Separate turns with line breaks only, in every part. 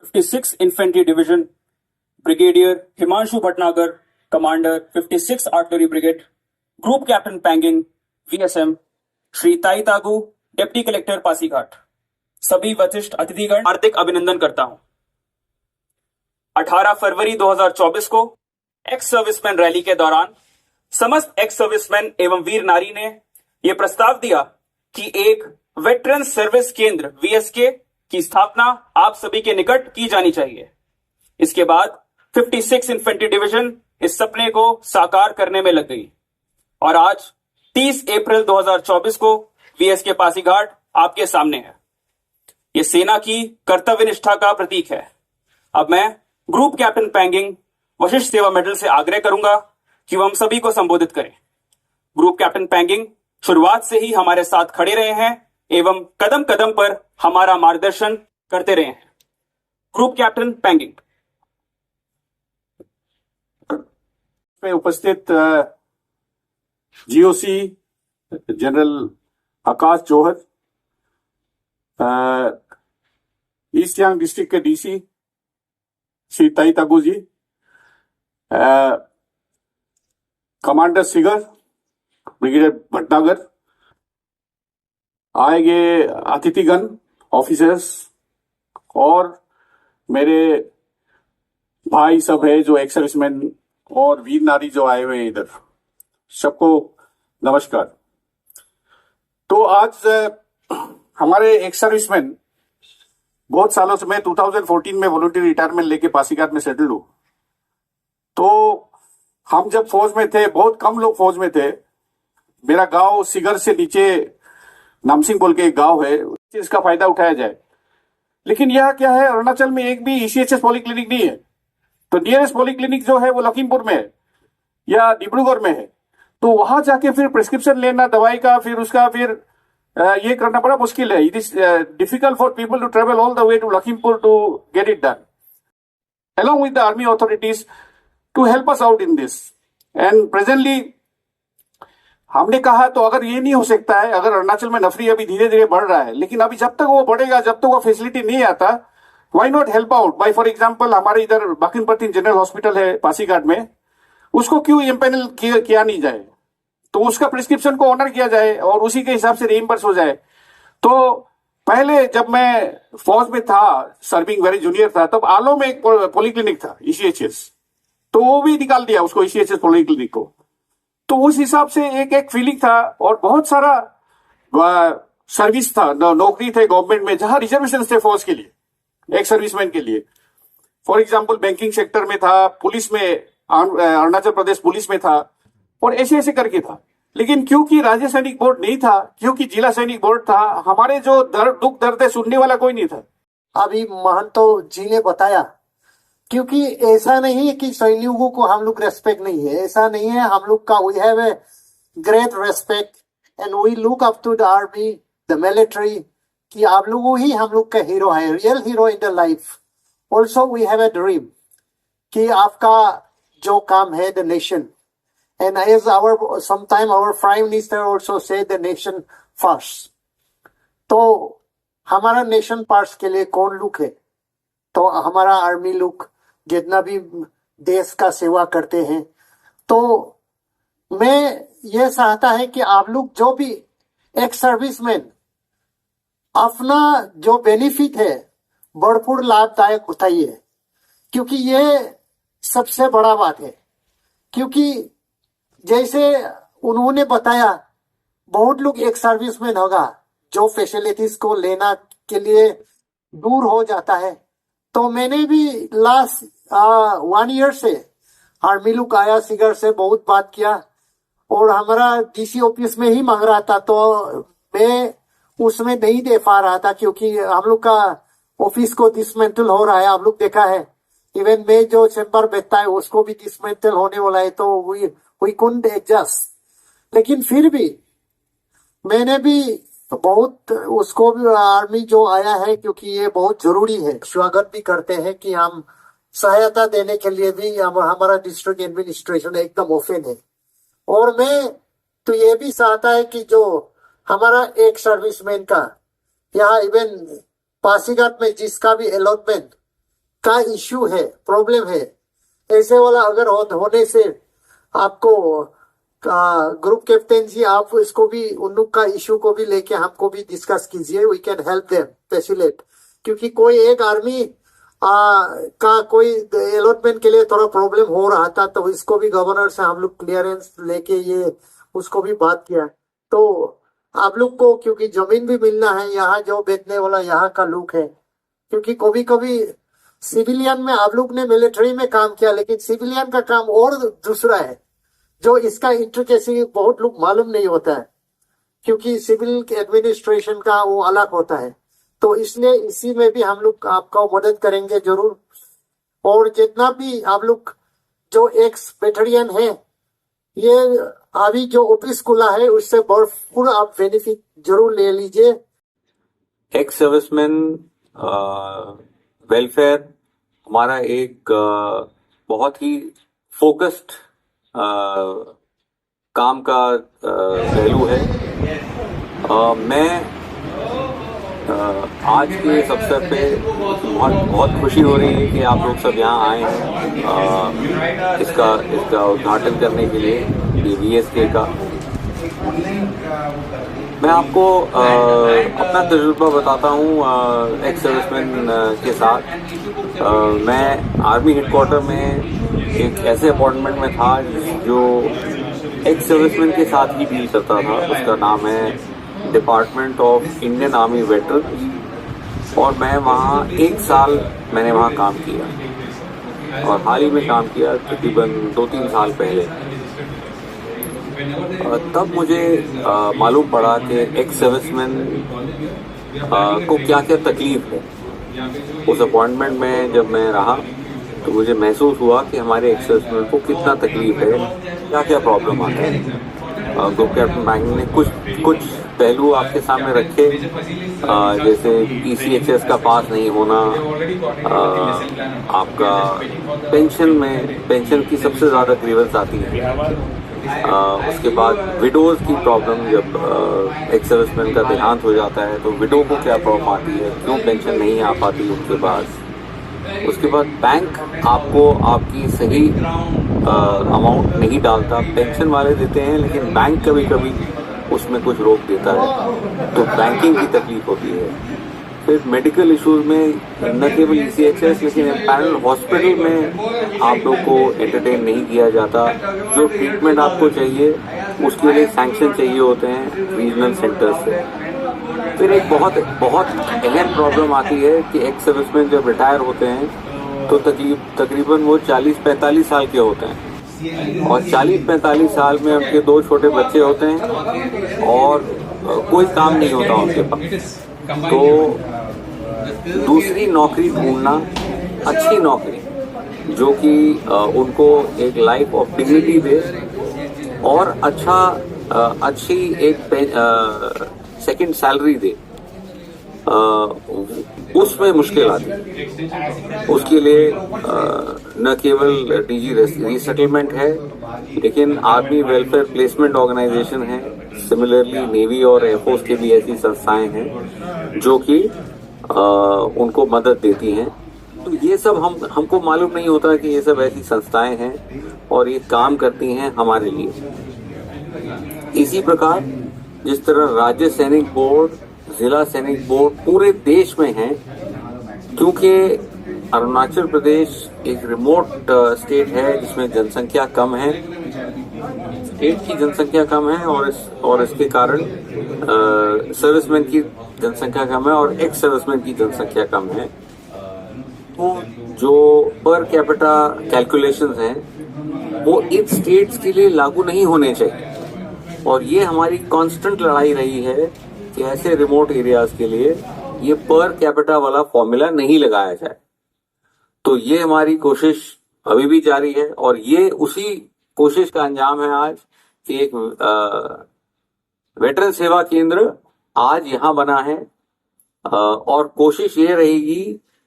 56 Infantry Division, Brigadier Himanshu Bhatnagar, Commander 56 Artillery Brigade, Group Captain Panging, VSM, Shri Tai तागू, deputy collector Pasighat, सभी वरिष्ठ अतिथिगण हार्दिक अभिनंदन करता हूं। 18 फरवरी 2024 को एक्स सर्विसमैन रैली के दौरान समस्त एक्स सर्विसमैन एवं वीर नारी ने यह प्रस्ताव दिया कि एक वेटरन सर्विस केंद्र वीएसके की स्थापना आप सभी के निकट की जानी चाहिए। इसके बाद 56 इन्फेंट्री डिवीजन इस सपने को साकार करने में लग गई और आज 30 अप्रैल 2024 को वीएसके पासीघाट आपके सामने है। यह सेना की कर्तव्य निष्ठा का प्रतीक है। अब मैं ग्रुप कैप्टन पैंगिंग वशिष्ठ सेवा मेडल से आग्रह करूंगा कि वह हम सभी को संबोधित करें। ग्रुप कैप्टन पैंगिंग शुरुआत से ही हमारे साथ खड़े रहे हैं एवं कदम कदम पर हमारा मार्गदर्शन करते रहे हैं। Group captain Pangging.
में उपस्थित GOC general Akash Johar, east Siang district के DC Shri Tai Tagu ji, commander Sigar brigadier Bhatnagar, आए गए अतिथिगण, ऑफिसर्स और मेरे भाई सब है जो एक्स सर्विसमैन और वीर नारी जो आए हुए हैं इधर, सबको नमस्कार। तो आज हमारे एक्स सर्विसमैन बहुत सालों से, मैं 2014 में वॉलंटियर रिटायरमेंट लेके पासीघाट में सेटल हूँ। तो हम जब फौज में थे, बहुत कम लोग फौज में थे। मेरा गांव सिगर से नीचे नामसिंग बोल के एक गांव है, इसका फायदा उठाया जाए। लेकिन यह क्या है, अरुणाचल में एक भी ईसीएचएस पॉलीक्लिनिक नहीं है। तो नियरेस्ट पॉलीक्लिनिक जो है वो लखीमपुर में है या डिब्रूगढ़ में है। तो वहां जाके फिर प्रिस्क्रिप्शन लेना दवाई का, फिर उसका फिर ये करना बड़ा मुश्किल है। It is difficult for people to travel all the way to Lakhimpur to get it done, along with the army authorities to help us out in this. And presently हमने कहा तो अगर ये नहीं हो सकता है, अगर अरुणाचल में नफरी अभी धीरे धीरे बढ़ रहा है, लेकिन अभी जब तक वो बढ़ेगा, जब तक वो फैसिलिटी नहीं आता, why not help out by, for example हमारे इधर बाकिनपट्टी जनरल हॉस्पिटल है पासीघाट में, उसको क्यों एम्पैनल किया नहीं जाए, तो उसका प्रिस्क्रिप्शन को ऑनर किया जाए और उसी के हिसाब से रिइंबर्स हो जाए। तो पहले जब मैं फौज में था, सर्विंग वेरी जूनियर था, तब आलो में एक पॉलीक्लिनिक था ईसीएचएस, तो वो भी निकाल दिया उसको, ईसीएचएस पॉलीक्लिनिक को। तो उस हिसाब से एक एक फीलिंग था और बहुत सारा सर्विस था, नौकरी थे गवर्नमेंट में जहां रिजर्वेशन थे फौज के लिए, एक सर्विसमैन के लिए। फॉर एग्जांपल बैंकिंग सेक्टर में था, पुलिस में, अरुणाचल प्रदेश पुलिस में था, और ऐसे ऐसे करके था। लेकिन क्योंकि राज्य सैनिक बोर्ड नहीं था, क्योंकि जिला सैनिक बोर्ड था, हमारे जो दुख दर्द है सुनने वाला कोई नहीं था।
अभी महंतो जी ने बताया, क्योंकि ऐसा नहीं है कि सैनिकों को हम लोग रेस्पेक्ट नहीं है, ऐसा नहीं है। हम लोग का we have a great respect and we look up to the army, the military, कि आप लोगों ही हम लोग का हीरो है, real hero in the life. Also we have a dream कि आपका जो काम है the nation, and as our sometime our prime minister also say the nation first. तो हमारा नेशन फर्स्ट के लिए कौन लोग है, तो हमारा आर्मी लोग जितना भी देश का सेवा करते हैं। तो मैं ये चाहता है कि आप लोग जो भी एक सर्विसमैन अपना जो बेनिफिट है भरपूर लाभदायक उठाइए, क्योंकि ये सबसे बड़ा बात है। क्योंकि जैसे उन्होंने बताया, बहुत लोग एक सर्विसमैन होगा जो फैसिलिटीज को लेना के लिए दूर हो जाता है। तो मैंने भी लास्ट 1 ईयर से आर्मी लुक आया सिगर से बहुत बात किया और हमारा डीसी ऑफिस में ही मांग रहा था, तो मैं उसमें नहीं दे पा रहा था क्योंकि हम लोग का ऑफिस को डिसमेंटल हो रहा है। आप लोग देखा है, इवन मैं जो चैम्बर बैठता है उसको भी डिसमेंटल होने वाला है, तो वी कुडंट एडजस्ट। लेकिन फिर भी मैंने भी बहुत उसको भी आर्मी जो आया है, क्योंकि ये बहुत जरूरी है, स्वागत भी करते हैं कि हम सहायता देने के लिए भी हमारा डिस्ट्रिक्ट एडमिनिस्ट्रेशन एकदम ओपन है। और मैं तो ये भी चाहता है कि जो हमारा एक सर्विसमैन का यहाँ इवन पासीघाट में जिसका भी अलॉटमेंट का इश्यू है, प्रॉब्लम है, ऐसे वाला अगर होने से आपको ग्रुप कैप्टन जी आप इसको भी उन लोग का इश्यू को भी लेके हमको भी डिस्कस कीजिए, we can help them facilitate. क्योंकि कोई एक आर्मी का कोई अलॉटमेंट के लिए थोड़ा प्रॉब्लम हो रहा था, तो इसको भी गवर्नर से हम लोग क्लियरेंस लेके ये उसको भी बात किया। तो आप लोग को क्योंकि जमीन भी मिलना है, यहाँ जो बेचने वाला यहाँ का लोग है, क्योंकि कभी कभी सिविलियन में आप लोग ने मिलिट्री में काम किया, लेकिन सिविलियन का काम और दूसरा है, जो इसका इंट्रिकेसी बहुत लोग मालूम नहीं होता है, क्योंकि सिविल एडमिनिस्ट्रेशन का वो अलग होता है। तो इसलिए इसी में भी हम लोग आपका मदद करेंगे जरूर। और जितना भी आप लोग जो एक्स बैटलियन है, ये अभी जो ऑफिस खुला है उससे भरपूर आप बेनिफिट जरूर ले लीजिए।
एक्स सर्विसमैन वेलफेयर हमारा एक बहुत ही फोकस्ड काम का पहलू है। मैं आज के इस अवसर पे बहुत खुशी हो रही है कि आप लोग सब यहाँ आए हैं इसका उद्घाटन करने के लिए, ये VSK का। मैं आपको अपना तजुर्बा बताता हूँ एक्स सर्विसमैन के साथ। मैं आर्मी हेडक्वार्टर में एक ऐसे अपॉइंटमेंट में था जो एक्स सर्विसमैन के साथ ही डील करता था। उसका नाम है department of Indian army veterans, और मैं वहाँ 1 साल मैंने वहाँ काम किया, और हाल ही में काम किया तकरीबन 2-3 साल पहले। तब मुझे मालूम पड़ा कि एक्स सर्विसमैन को क्या क्या तकलीफ है। उस अपॉइंटमेंट में जब मैं रहा तो मुझे महसूस हुआ कि हमारे एक्स सर्विसमैन को कितना तकलीफ है, क्या क्या प्रॉब्लम आता है। ग्रुप कैप्टन बैंक ने कुछ पहलू आपके सामने रखे, जैसे PCHS का पास नहीं होना, आपका पेंशन की सबसे ज़्यादा ग्रीवेंस आती है। उसके बाद विडोज की प्रॉब्लम, जब एक्स सर्विसमैन का देहांत हो जाता है तो विडो को क्या प्रॉब्लम आती है, क्यों पेंशन नहीं आ पाती उनके पास। उसके बाद बैंक आपको आपकी सही अमाउंट नहीं डालता, पेंशन वाले देते हैं लेकिन बैंक कभी कभी उसमें कुछ रोक देता है, तो बैंकिंग की तकलीफ होती है। फिर मेडिकल इश्यूज में न केवल ECHS लेकिन पैरल हॉस्पिटल में आप लोग को एंटरटेन नहीं किया जाता। जो ट्रीटमेंट आपको चाहिए उसके लिए सैंक्शन चाहिए होते हैं रीजनल सेंटर्स से। फिर एक बहुत अहम प्रॉब्लम आती है कि एक्स सर्विसमैन जब रिटायर होते हैं तो तकरीबन वो 40-45 साल के होते हैं, और 40-45 साल में उनके 2 छोटे बच्चे होते हैं और कोई काम नहीं होता उनके पास। तो दूसरी नौकरी ढूंढना, अच्छी नौकरी जो कि उनको एक लाइफ ऑफ डिग्निटी दे और अच्छी एक सेकंड सैलरी दे, उसमें मुश्किल आती है। उसके लिए न केवल DG रीसेटलमेंट है, लेकिन आर्मी वेलफेयर प्लेसमेंट ऑर्गेनाइजेशन है। सिमिलरली नेवी और एयरफोर्स की भी ऐसी संस्थाएं हैं जो कि उनको मदद देती हैं। तो ये सब हमको मालूम नहीं होता कि ये सब ऐसी संस्थाएं हैं और ये काम करती हैं हमारे लिए। इसी प्रकार जिस तरह राज्य सैनिक बोर्ड, जिला सैनिक बोर्ड पूरे देश में हैं, क्योंकि अरुणाचल प्रदेश एक रिमोट स्टेट है जिसमें जनसंख्या कम है, स्टेट की जनसंख्या कम है और इसके कारण सर्विसमैन की जनसंख्या कम है और एक्स सर्विसमैन की जनसंख्या कम है। तो जो पर कैपिटा कैलकुलेशंस हैं वो इन स्टेट्स के लिए लागू नहीं होने चाहिए, और ये हमारी कांस्टेंट लड़ाई रही है कि ऐसे रिमोट एरियाज के लिए ये पर कैपिटा वाला फॉर्मूला नहीं लगाया जाए। तो ये हमारी कोशिश अभी भी जारी है, और ये उसी कोशिश का अंजाम है आज कि एक वेटरन सेवा केंद्र आज यहाँ बना है, और कोशिश ये रहेगी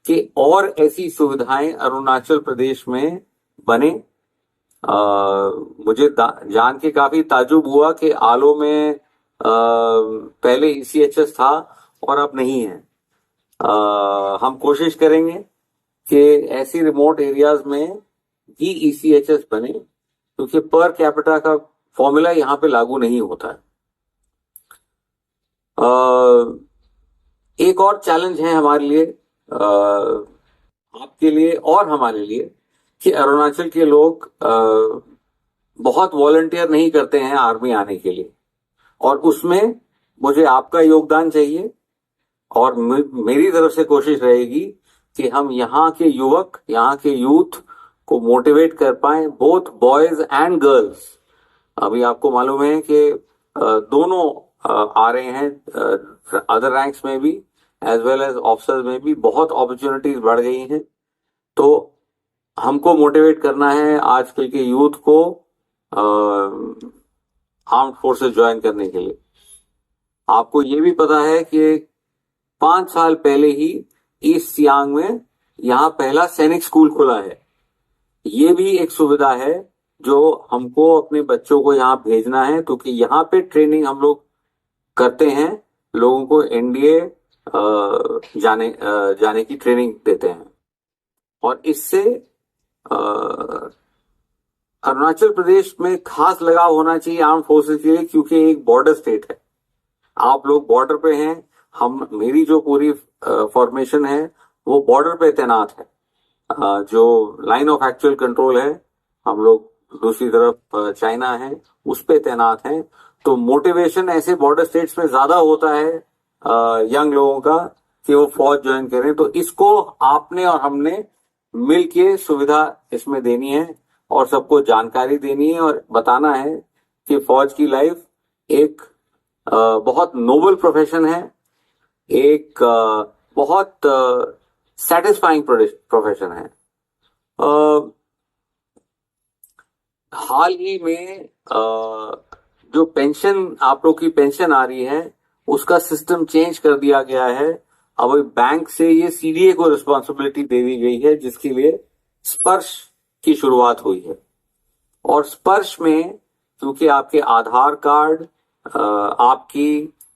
कि और ऐसी सुविधाएं अरुणाचल प्रदेश में बने। मुझे जान के काफी ताज्जुब हुआ कि आलो में पहले ECHS था और अब नहीं है। हम कोशिश करेंगे कि ऐसी रिमोट एरियाज में भी ECHS बने, क्योंकि पर कैपिटा का फॉर्मूला यहाँ पे लागू नहीं होता है। एक और चैलेंज है हमारे लिए, आपके लिए और हमारे लिए, कि अरुणाचल के लोग बहुत वॉलंटियर नहीं करते हैं आर्मी आने के लिए, और उसमें मुझे आपका योगदान चाहिए, और मेरी तरफ से कोशिश रहेगी कि हम यहाँ के युवक, यहाँ के यूथ को मोटिवेट कर पाए, बोथ बॉयज एंड गर्ल्स। अभी आपको मालूम है कि दोनों आ रहे हैं, अदर रैंक्स में भी एज वेल एज ऑफिसर्स में भी बहुत अपॉर्चुनिटीज बढ़ गई हैं। तो हमको मोटिवेट करना है आजकल के यूथ को आर्म्ड फोर्सेस ज्वाइन करने के लिए। आपको ये भी पता है कि 5 साल पहले ही ईस्ट सियांग में यहाँ पहला सैनिक स्कूल खुला है। ये भी एक सुविधा है जो हमको अपने बच्चों को यहाँ भेजना है, क्योंकि यहाँ पे ट्रेनिंग हम लोग करते हैं, लोगों को NDA जाने की ट्रेनिंग देते हैं। और इससे अरुणाचल प्रदेश में खास लगाव होना चाहिए आर्म फोर्सेस के लिए, क्योंकि एक बॉर्डर स्टेट है। आप लोग बॉर्डर पे हैं, मेरी जो पूरी फॉर्मेशन है वो बॉर्डर पे तैनात है। जो लाइन ऑफ एक्चुअल कंट्रोल है, हम लोग दूसरी तरफ चाइना है, उस पे तैनात हैं। तो मोटिवेशन ऐसे बॉर्डर स्टेट्स में ज्यादा होता है यंग लोगों का कि वो फौज ज्वाइन करें। तो इसको आपने और हमने मिलके सुविधा इसमें देनी है, और सबको जानकारी देनी है, और बताना है कि फौज की लाइफ एक बहुत नोबल प्रोफेशन है, एक बहुत सेटिस्फाइंग प्रोफेशन है। हाल ही में जो पेंशन, आप लोग की पेंशन आ रही है, उसका सिस्टम चेंज कर दिया गया है। अब बैंक से ये CDA को रिस्पॉन्सिबिलिटी दे दी गई है, जिसके लिए स्पर्श की शुरुआत हुई है। और स्पर्श में क्योंकि आपके आधार कार्ड,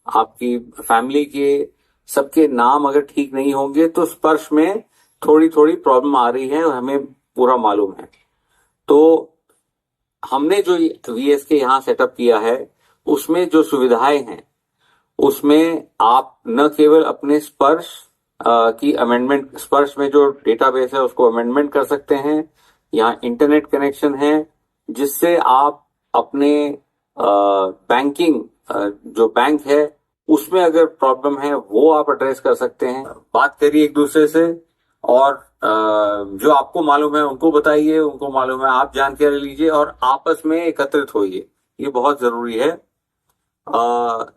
आपकी फैमिली के सबके नाम अगर ठीक नहीं होंगे, तो स्पर्श में थोड़ी थोड़ी प्रॉब्लम आ रही है, और हमें पूरा मालूम है। तो हमने जो VSK यहाँ सेटअप किया है, उसमें जो सुविधाएं हैं, उसमें आप न केवल अपने स्पर्श की अमेंडमेंट, स्पर्श में जो डेटाबेस है उसको अमेंडमेंट कर सकते हैं। यहाँ इंटरनेट कनेक्शन है, जिससे आप अपने बैंकिंग, जो बैंक है उसमें अगर प्रॉब्लम है वो आप एड्रेस कर सकते हैं। बात करिए एक दूसरे से, और जो आपको मालूम है उनको बताइए, उनको मालूम है आप जानकारी लीजिए, और आपस में एकत्रित होइए। ये बहुत जरूरी है।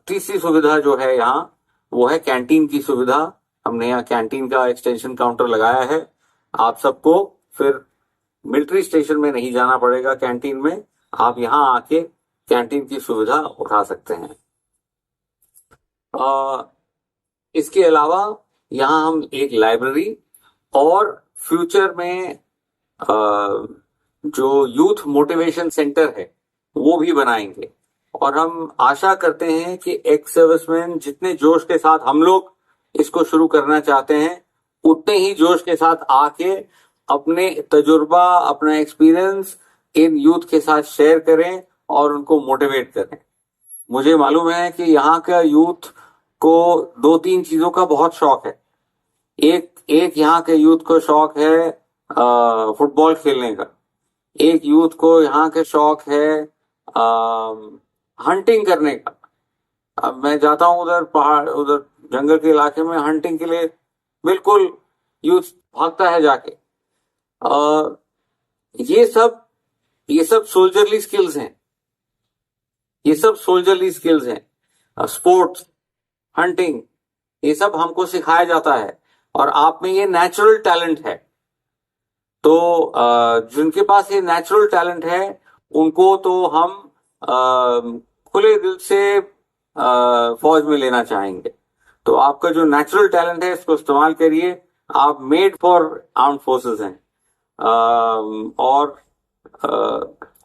तीसरी सुविधा जो है यहाँ, वो है कैंटीन की सुविधा। हमने यहाँ कैंटीन का एक्सटेंशन काउंटर लगाया है। आप सबको फिर मिलिट्री स्टेशन में नहीं जाना पड़ेगा कैंटीन में, आप यहाँ आके कैंटीन की सुविधा उठा सकते हैं। इसके अलावा यहाँ हम एक लाइब्रेरी और फ्यूचर में जो यूथ मोटिवेशन सेंटर है वो भी बनाएंगे। और हम आशा करते हैं कि एक्स सर्विसमैन जितने जोश के साथ हम लोग इसको शुरू करना चाहते हैं, उतने ही जोश के साथ आके अपने तजुर्बा, अपना एक्सपीरियंस इन यूथ के साथ शेयर करें और उनको मोटिवेट करें। मुझे मालूम है कि यहाँ का यूथ को 2-3 चीजों का बहुत शौक है। एक यहाँ के यूथ को शौक है फुटबॉल खेलने का, एक यूथ को यहाँ के शौक है हंटिंग करने का। अब मैं जाता हूँ उधर पहाड़, उधर जंगल के इलाके में, हंटिंग के लिए बिल्कुल यूथ भागता है जाके। ये सब सोल्जरली स्किल्स हैं, ये सब सोल्जरली स्किल्स हैं। स्पोर्ट्स, हंटिंग, ये सब हमको सिखाया जाता है, और आप में ये नेचुरल टैलेंट है। तो जिनके पास ये नेचुरल टैलेंट है उनको तो हम खुले दिल से फौज में लेना चाहेंगे। तो आपका जो नेचुरल टैलेंट है इसको इस्तेमाल करिए, आप मेड फॉर आर्म्ड फोर्सेस हैं। और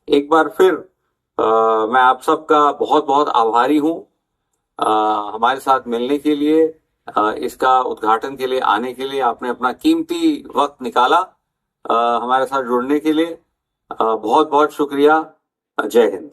एक बार फिर मैं आप सबका बहुत बहुत आभारी हूँ हमारे साथ मिलने के लिए, इसका उद्घाटन के लिए आने के लिए, आपने अपना कीमती वक्त निकाला हमारे साथ जुड़ने के लिए। बहुत बहुत शुक्रिया। जय हिंद।